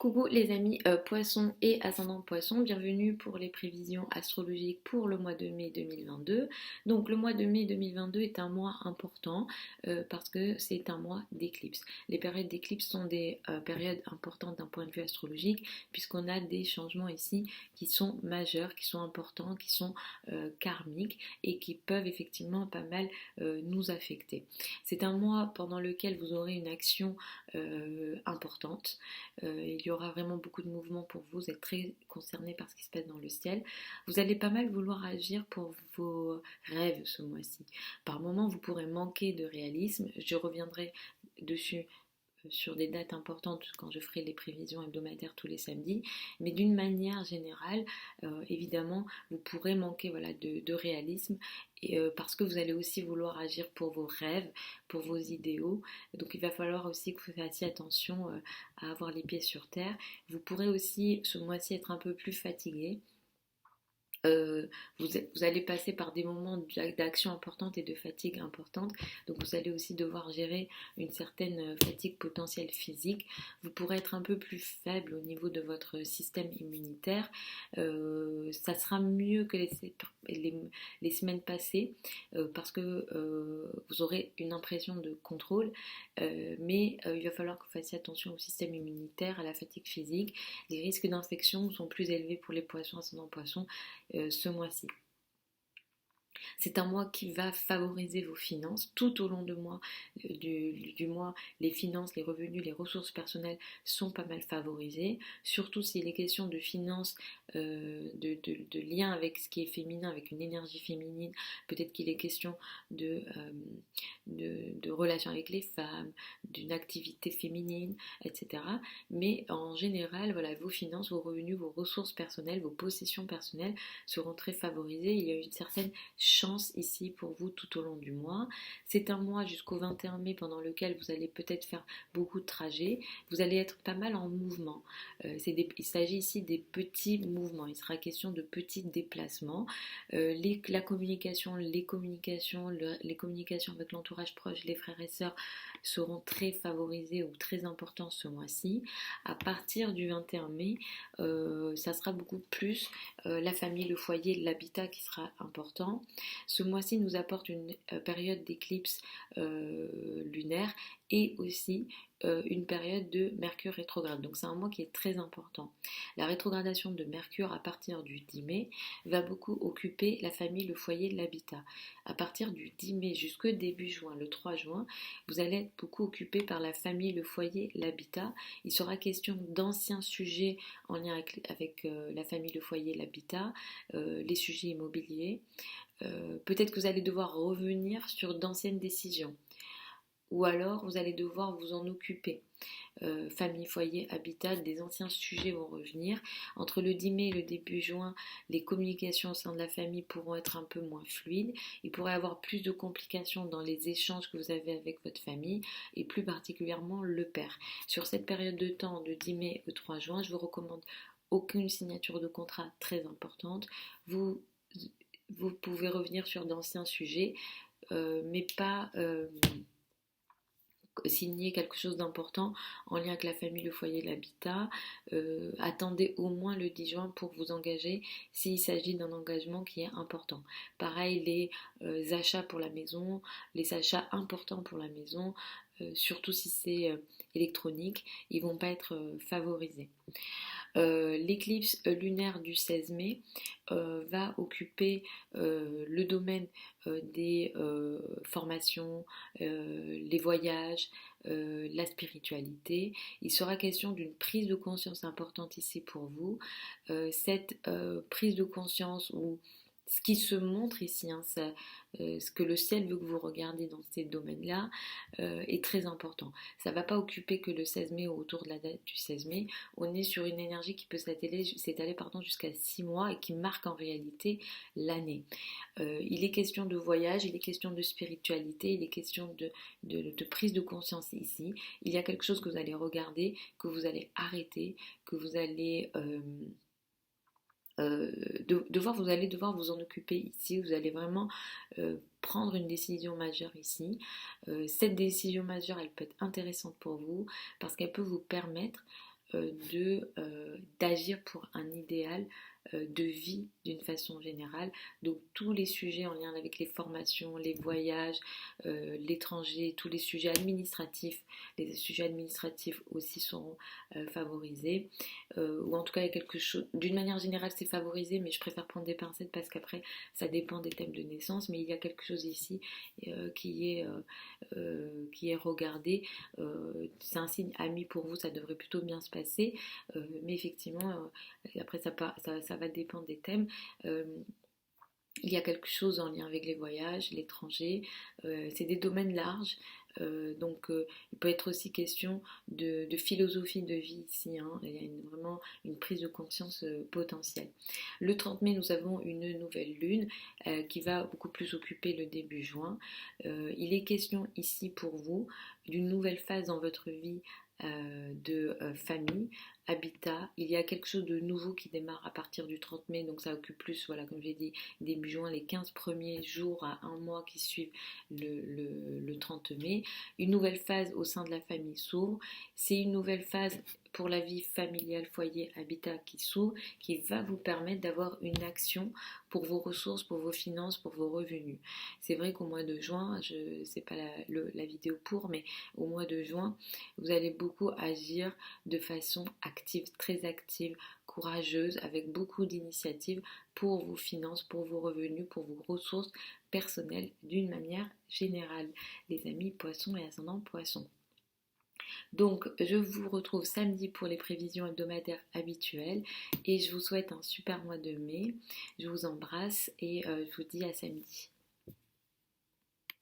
Coucou les amis poissons et ascendant poissons, bienvenue pour les prévisions astrologiques pour le mois de mai 2022. Donc le mois de mai 2022 est un mois important parce que c'est un mois d'éclipse. Les périodes d'éclipse sont des périodes importantes d'un point de vue astrologique puisqu'on a des changements ici qui sont majeurs, qui sont importants, qui sont karmiques et qui peuvent effectivement pas mal nous affecter. C'est un mois pendant lequel vous aurez une action importante. Il y aura vraiment beaucoup de mouvements pour vous, vous êtes très concerné par ce qui se passe dans le ciel. Vous allez pas mal vouloir agir pour vos rêves ce mois-ci. Par moments, vous pourrez manquer de réalisme. Je reviendrai dessus sur des dates importantes quand je ferai les prévisions hebdomadaires tous les samedis, mais d'une manière générale, évidemment, vous pourrez manquer de réalisme parce que vous allez aussi vouloir agir pour vos rêves, pour vos idéaux. Donc il va falloir aussi que vous fassiez attention à avoir les pieds sur terre. Vous pourrez aussi ce mois-ci être un peu plus fatigué. Euh, vous allez passer par des moments d'action importante et de fatigue importante, donc vous allez aussi devoir gérer une certaine fatigue potentielle physique. Vous pourrez être un peu plus faible au niveau de votre système immunitaire. Ça sera mieux que les semaines passées parce que vous aurez une impression de contrôle, mais il va falloir que vous fassiez attention au système immunitaire, à la fatigue physique. Les risques d'infection sont plus élevés pour les poissons ascendant poissons ce mois-ci. C'est un mois qui va favoriser vos finances tout au long du mois. Les finances, les revenus, les ressources personnelles sont pas mal favorisées, surtout s'il est question de finances, de lien avec ce qui est féminin, avec une énergie féminine. Peut-être qu'il est question de relations avec les femmes, d'une activité féminine, etc. Mais en général, voilà, vos finances, vos revenus, vos ressources personnelles, vos possessions personnelles seront très favorisées. Il y a une certaine chance ici pour vous tout au long du mois. C'est un mois jusqu'au 21 mai pendant lequel vous allez peut-être faire beaucoup de trajets. Vous allez être pas mal en mouvement. Il s'agit ici des petits mouvements. Il sera question de petits déplacements. La communication, les communications avec l'entourage proche, les frères et sœurs seront très favorisées ou très importants ce mois-ci. À partir du 21 mai, ça sera beaucoup plus la famille, le foyer, l'habitat qui sera important. Ce mois-ci nous apporte une période d'éclipse lunaire et aussi une période de Mercure rétrograde. Donc c'est un mois qui est très important. La rétrogradation de Mercure à partir du 10 mai va beaucoup occuper la famille, le foyer, l'habitat. À partir du 10 mai jusqu'au début juin, le 3 juin, vous allez être beaucoup occupé par la famille, le foyer, l'habitat. Il sera question d'anciens sujets en lien avec la famille, le foyer, l'habitat, les sujets immobiliers. Peut-être que vous allez devoir revenir sur d'anciennes décisions ou alors vous allez devoir vous en occuper. Famille, foyer, habitat, des anciens sujets vont revenir. Entre le 10 mai et le début juin, les communications au sein de la famille pourront être un peu moins fluides. Il pourrait y avoir plus de complications dans les échanges que vous avez avec votre famille et plus particulièrement le père. Sur cette période de temps de 10 mai au 3 juin, je vous recommande aucune signature de contrat très importante. Vous pouvez revenir sur d'anciens sujets, mais pas signer quelque chose d'important en lien avec la famille, le foyer, l'habitat. Attendez au moins le 10 juin pour vous engager s'il s'agit d'un engagement qui est important. Pareil, les achats pour la maison, les achats importants pour la maison, surtout si c'est électronique, ils vont pas être favorisés. L'éclipse lunaire du 16 mai va occuper le domaine des formations, les voyages, la spiritualité. Il sera question d'une prise de conscience importante ici pour vous. Cette prise de conscience ou ce qui se montre ici, ce que le ciel veut que vous regardiez dans ces domaines-là est très important. Ça ne va pas occuper que le 16 mai ou autour de la date du 16 mai. On est sur une énergie qui peut s'étaler jusqu'à 6 mois et qui marque en réalité l'année. Il est question de voyage, il est question de spiritualité, il est question de prise de conscience ici. Il y a quelque chose que vous allez regarder, que vous allez arrêter, que vous allez... vous allez devoir vous en occuper ici, vous allez vraiment prendre une décision majeure ici. Cette décision majeure, elle peut être intéressante pour vous parce qu'elle peut vous permettre d'agir pour un idéal de vie d'une façon générale. Donc tous les sujets en lien avec les formations, les voyages, l'étranger, tous les sujets administratifs aussi seront favorisés. Ou en tout cas, il y a quelque chose, d'une manière générale, c'est favorisé, mais je préfère prendre des pincettes parce qu'après, ça dépend des thèmes de naissance. Mais il y a quelque chose ici qui est regardé. C'est un signe ami pour vous, ça devrait plutôt bien se passer. Mais effectivement, après, ça va dépendre des thèmes. Euh, il y a quelque chose en lien avec les voyages, l'étranger. C'est des domaines larges. Il peut être aussi question de philosophie de vie ici. Hein. Il y a vraiment une prise de conscience potentielle. Le 30 mai, nous avons une nouvelle lune qui va beaucoup plus occuper le début juin. Il est question ici pour vous d'une nouvelle phase dans votre vie de famille, habitat. Il y a quelque chose de nouveau qui démarre à partir du 30 mai, donc ça occupe plus, voilà, comme j'ai dit, début juin, les 15 premiers jours à un mois qui suivent le 30 mai. Une nouvelle phase au sein de la famille s'ouvre. C'est une nouvelle phase pour la vie familiale, foyer, habitat qui s'ouvre, qui va vous permettre d'avoir une action pour vos ressources, pour vos finances, pour vos revenus. C'est vrai qu'au mois de juin, je sais pas la vidéo pour, mais au mois de juin, vous allez beaucoup agir de façon active, très active, courageuse, avec beaucoup d'initiatives pour vos finances, pour vos revenus, pour vos ressources personnelles d'une manière générale. Les amis poissons et ascendants poissons. Donc, je vous retrouve samedi pour les prévisions hebdomadaires habituelles et je vous souhaite un super mois de mai. Je vous embrasse et je vous dis à samedi.